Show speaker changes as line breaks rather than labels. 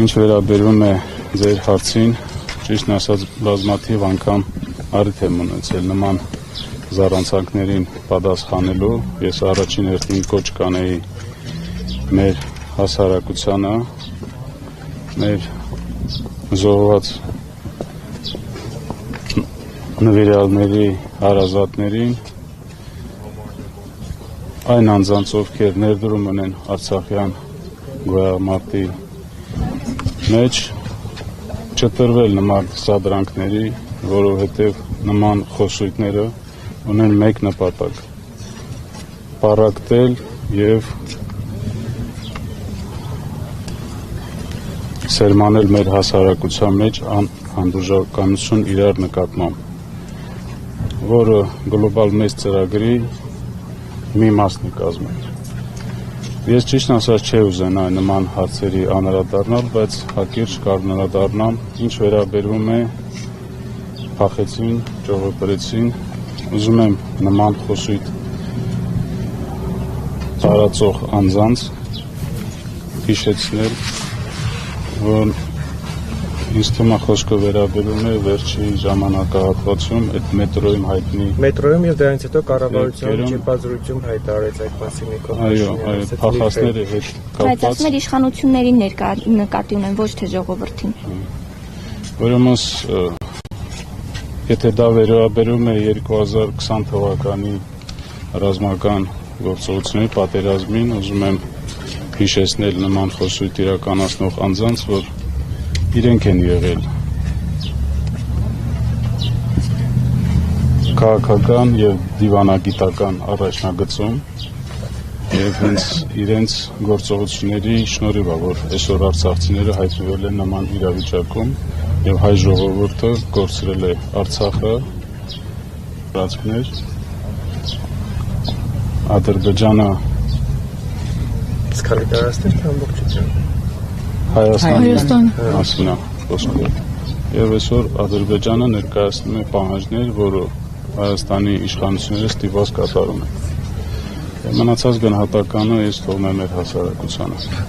Ինչ վերաբերում է ձեր հարցին, ճիշտն ասած բազմաթիվ անգամ առիթ եմ ունեցել նման զառանցանքներին պատասխանելու, ես առաջին հերթին կոչ կանեի մեր հասարակությանը, մեր զոհված նվիրյալների հարազատներին, այն անձանց, ովքեր ներդրում ունեն արցախյան գոյամարտի մեջ, չտրվել նման սադրանքների, որովհետև նման խոսույթները ունեն մեկ նպատակ՝ պառակտել և սերմանել մեր հասարակության մեջ անհանդուրժականություն իրար նկատմամբ, որը գլոբալ մեծ ծրագրի մի մասն է կազմել։ Ես ճիշտն ասած չէի ուզենա նման հարցերի անդրադառնալ, բայց հակիրճ կանդրադառնամ, ինչ վերաբերում է փախեցին, ճողոպրեցին, ուզում եմ նման խոսույթ տարածող անձանց հիշեցնել, որ ինձ թվում է խոսքը վերաբերում է վերջի ժամանակահատվածում այդ մետրոյում հայտնի
մետրոյում եւ դրանից հետո կառավարության ճեպազրույցում հայտարարեց այդ մասին Նիկոլ Փաշինյանը։
Այո, փախածների հետ կապված։
Բայց ասում էր իշխանություններին նկատի ունեն, ոչ թե ժողովրդին։
Ուրեմն եթե դա վերաբերում է 2020 թվականի ռազմական գործողությունների պատերազմին, ուզում եմ հիշեցնել նման խոսույթ իրականացնող անձանց, որ իրենք են եղել քաղաքական և դիվանագիտական առաջնագծում և հենց իրենց գործողությունների շնորհիվ է, որ այսօր արցախցիները հայտնվել են նման իրավիճակում և հայ ժողովուրդը կորցրել է Արցախը, տարածքներ, Ադրբեջանը
Քանի տարածքներ թե ամբողջությամբ
Հայաստանի մասին է խոսքը և այսօր Ադրբեջանը ներկայացնում է պահանջներ, որը Հայաստանի իշխանությունները ստիպված կատարում են։ Մնացած գնահատականը ես թողնում եմ մեր հասարակությանը։